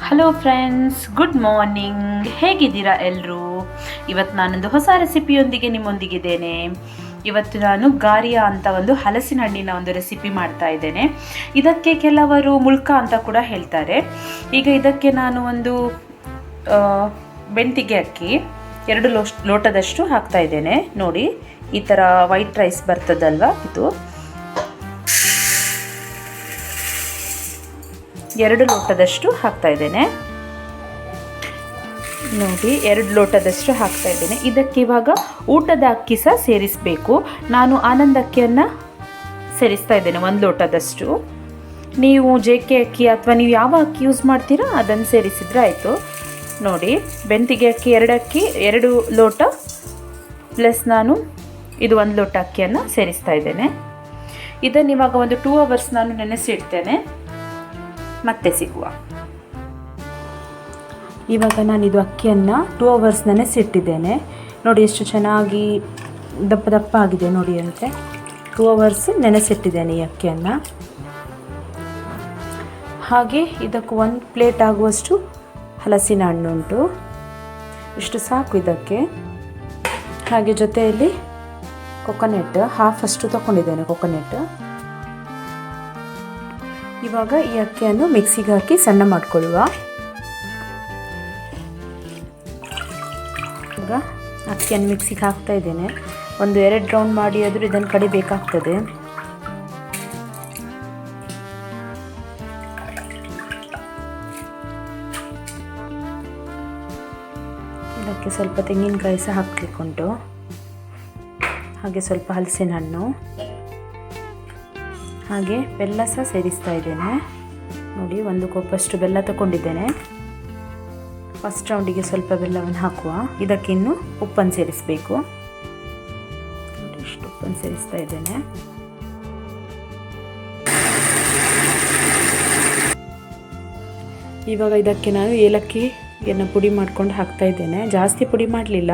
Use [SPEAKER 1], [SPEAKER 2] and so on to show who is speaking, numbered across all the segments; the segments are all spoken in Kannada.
[SPEAKER 1] Hello friends, good morning. ಹೇಗಿದ್ದೀರಾ ಎಲ್ಲರೂ? ಇವತ್ತು ನಾನೊಂದು ಹೊಸ ರೆಸಿಪಿಯೊಂದಿಗೆ ನಿಮ್ಮೊಂದಿಗಿದ್ದೇನೆ. ಇವತ್ತು ನಾನು ಗಾರಿಯಾ ಅಂತ ಒಂದು ಹಲಸಿನ ಹಣ್ಣಿನ ಒಂದು ರೆಸಿಪಿ ಮಾಡ್ತಾ ಇದ್ದೇನೆ. ಇದಕ್ಕೆ ಕೆಲವರು ಮುಳ್ಕ ಅಂತ ಕೂಡ ಹೇಳ್ತಾರೆ. ಈಗ ಇದಕ್ಕೆ ನಾನು ಒಂದು ಬೆಳ್ತಿಗೆ ಅಕ್ಕಿ 2 ಲೋಟದಷ್ಟು ಹಾಕ್ತಾ ಇದ್ದೇನೆ. ನೋಡಿ, ಈ ಥರ ವೈಟ್ ರೈಸ್ ಬರ್ತದಲ್ವಾ, ಇದು 2 ಲೋಟದಷ್ಟು ಹಾಕ್ತಾ ಇದ್ದೇನೆ. ನೋಡಿ, 2 ಲೋಟದಷ್ಟು ಹಾಕ್ತಾ ಇದ್ದೇನೆ. ಇದಕ್ಕೆ ಇವಾಗ ಊಟದ ಅಕ್ಕಿ ಸಹ ಸೇರಿಸಬೇಕು. ನಾನು ಆನಂದ್ ಅಕ್ಕಿಯನ್ನು ಸೇರಿಸ್ತಾ ಇದ್ದೇನೆ 1 ಲೋಟದಷ್ಟು. ನೀವು JK ಅಕ್ಕಿ ಅಥವಾ ನೀವು ಯಾವ ಅಕ್ಕಿ ಯೂಸ್ ಮಾಡ್ತೀರಾ ಅದನ್ನು ಸೇರಿಸಿದರೆ ಆಯಿತು. ನೋಡಿ, ಬೆಳ್ತಿಗೆ ಅಕ್ಕಿ 2 ಲೋಟ ಪ್ಲಸ್ ನಾನು ಇದು 1 ಲೋಟ ಅಕ್ಕಿಯನ್ನು ಸೇರಿಸ್ತಾ ಇದ್ದೇನೆ. ಇದನ್ನು ಇವಾಗ ಒಂದು 2 ಅವರ್ಸ್ ನಾನು ನೆನೆಸಿಡ್ತೇನೆ. ಮತ್ತೆ ಸಿಗುವ. ಇವಾಗ ನಾನು ಇದು ಅಕ್ಕಿಯನ್ನು 2 ಅವರ್ಸ್ ನೆನೆಸಿಟ್ಟಿದ್ದೇನೆ. ನೋಡಿ ಎಷ್ಟು ಚೆನ್ನಾಗಿ ದಪ್ಪ ದಪ್ಪ ಆಗಿದೆ ನೋಡಿ. ಅಂತೆ 2 ಅವರ್ಸ್ ನೆನೆಸಿಟ್ಟಿದ್ದೇನೆ ಈ ಅಕ್ಕಿಯನ್ನು. ಹಾಗೆ ಇದಕ್ಕೆ 1 ಪ್ಲೇಟ್ ಆಗುವಷ್ಟು ಹಲಸಿನ ಹಣ್ಣುಂಟು, ಇಷ್ಟು ಸಾಕು ಇದಕ್ಕೆ. ಹಾಗೆ ಜೊತೆಯಲ್ಲಿ ಕೊಕೊನೆಟ್ ಹಾಫ್ ಅಷ್ಟು ತಗೊಂಡಿದ್ದೇನೆ ಕೊಕೊನೆಟ್. ಇವಾಗ ಈ ಅಕ್ಕಿಯನ್ನು ಮಿಕ್ಸಿಗೆ ಹಾಕಿ ಸಣ್ಣ ಮಾಡಿಕೊಳ್ಳುವ. ಈಗ ಅಕ್ಕಿಯನ್ನು ಮಿಕ್ಸಿಗೆ ಹಾಕ್ತಾ ಇದ್ದೇನೆ. ಒಂದು 2 ರೌಂಡ್ ಮಾಡಿ ಆದರೂ ಇದನ್ನು ಕಡಿಬೇಕಾಗ್ತದೆ. ಇದಕ್ಕೆ ಸ್ವಲ್ಪ ತೆಂಗಿನಕಾಯಿ ಸಹ ಹಾಕಲಿಕ್ಕುಂಟು. ಹಾಗೆ ಸ್ವಲ್ಪ ಹಲಸಿನ ಹಣ್ಣು, ಹಾಗೆ ಬೆಲ್ಲ ಸಹ ಸೇರಿಸ್ತಾ ಇದ್ದೇನೆ. ನೋಡಿ, 1 ಕಪ್ಪಷ್ಟು ಬೆಲ್ಲ ತಗೊಂಡಿದ್ದೇನೆ. ಫಸ್ಟ್ ರೌಂಡಿಗೆ ಸ್ವಲ್ಪ ಬೆಲ್ಲವನ್ನು ಹಾಕುವ. ಇದಕ್ಕೆ ಇನ್ನು ಉಪ್ಪನ್ನು ಸೇರಿಸಬೇಕು. ನೋಡಿ, ಇಷ್ಟು ಉಪ್ಪನ್ನು ಸೇರಿಸ್ತಾ ಇದ್ದೇನೆ. ಇವಾಗ ಇದಕ್ಕೆ ನಾನು ಏಲಕ್ಕಿಯನ್ನು ಪುಡಿ ಮಾಡ್ಕೊಂಡು ಹಾಕ್ತಾ ಇದ್ದೇನೆ. ಜಾಸ್ತಿ ಪುಡಿ ಮಾಡಲಿಲ್ಲ,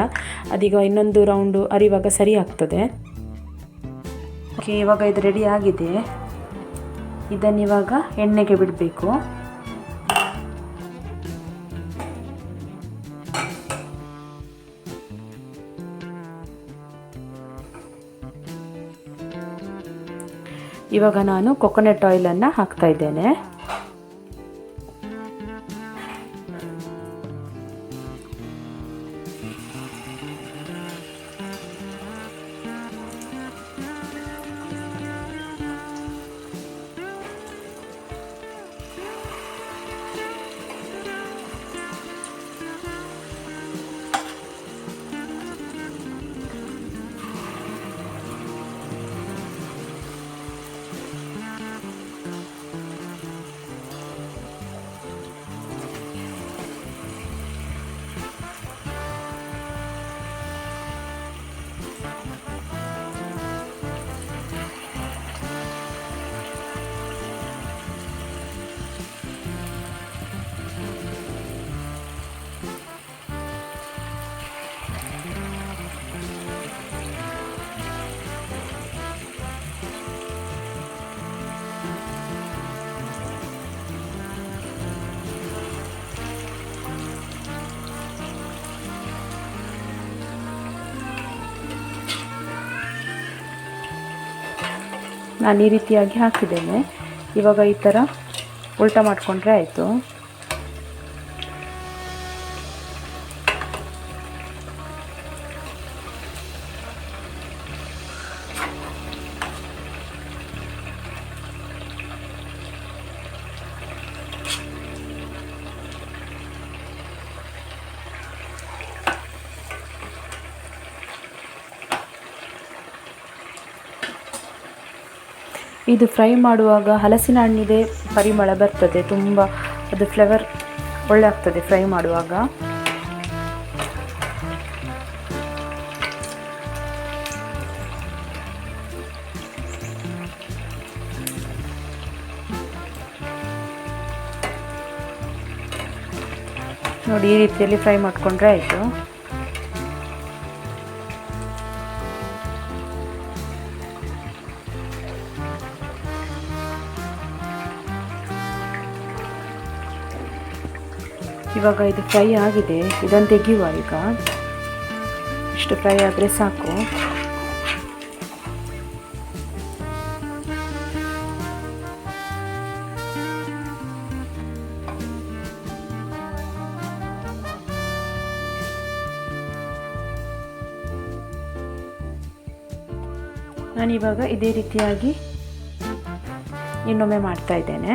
[SPEAKER 1] ಅದೀಗ ಇನ್ನೊಂದು ರೌಂಡು ಅರಿವಾಗ ಸರಿ ಆಗ್ತದೆ. ಓಕೆ, ಇವಾಗ ಇದು ರೆಡಿ ಆಗಿದೆ. ಇದನ್ನಿವಾಗ ಎಣ್ಣೆಗೆ ಬಿಡಬೇಕು. ಇವಾಗ ನಾನು ಕೊಕೊನೆಟ್ ಆಯಿಲನ್ನು ಹಾಕ್ತಾ ಇದ್ದೇನೆ. ನಾನು ಈ ರೀತಿಯಾಗಿ ಹಾಕಿದ್ದೇನೆ. ಇವಾಗ ಈ ಥರ ಉಲ್ಟಾ ಮಾಡಿಕೊಂಡ್ರೆ ಆಯಿತು. ಇದು ಫ್ರೈ ಮಾಡುವಾಗ ಹಲಸಿನ ಹಣ್ಣಿದೆ ಪರಿಮಳ ಬರ್ತದೆ, ತುಂಬ ಅದು ಫ್ಲೇವರ್ ಒಳ್ಳೆ ಆಗ್ತದೆ ಫ್ರೈ ಮಾಡುವಾಗ. ನೋಡಿ, ಈ ರೀತಿಯಲ್ಲಿ ಫ್ರೈ ಮಾಡಿಕೊಂಡ್ರೆ ಆಯಿತು. ಇವಾಗ ಇದು ಫ್ರೈ ಆಗಿದೆ, ಇದನ್ನು ತೆಗೆಯುವ. ಈಗ ಇಷ್ಟು ಫ್ರೈ ಆದರೆ ಸಾಕು. ನಾನಿವಾಗ ಇದೇ ರೀತಿಯಾಗಿ ಇನ್ನೊಮ್ಮೆ ಮಾಡ್ತಾ ಇದ್ದೇನೆ.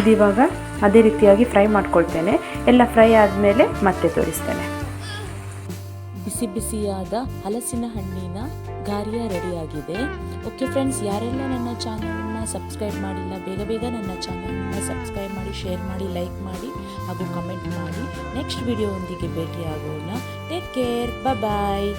[SPEAKER 1] ಇದಿವಾಗ ಅದೇ ರೀತಿಯಾಗಿ ಫ್ರೈ ಮಾಡ್ಕೊಳ್ತೇನೆ. ಎಲ್ಲ ಫ್ರೈ ಆದಮೇಲೆ ಮತ್ತೆ ತೋರಿಸ್ತೇನೆ.
[SPEAKER 2] ಬಿಸಿ ಬಿಸಿಯಾದ ಹಲಸಿನ ಹಣ್ಣಿನ ಗಾರ್ಯ ರೆಡಿಯಾಗಿದೆ. ಓಕೆ ಫ್ರೆಂಡ್ಸ್, ಯಾರೆಲ್ಲ ನನ್ನ ಚಾನಲನ್ನು ಸಬ್ಸ್ಕ್ರೈಬ್ ಮಾಡಿಲ್ಲ ಬೇಗ ಬೇಗ ನನ್ನ ಚಾನಲನ್ನು ಸಬ್ಸ್ಕ್ರೈಬ್ ಮಾಡಿ, ಶೇರ್ ಮಾಡಿ, ಲೈಕ್ ಮಾಡಿ ಹಾಗೂ ಕಮೆಂಟ್ ಮಾಡಿ. ನೆಕ್ಸ್ಟ್ ವಿಡಿಯೋ ಒಂದಿಗೆ ಭೇಟಿಯಾಗೋಣ. ಟೇಕ್ ಕೇರ್, ಬಾಯ್.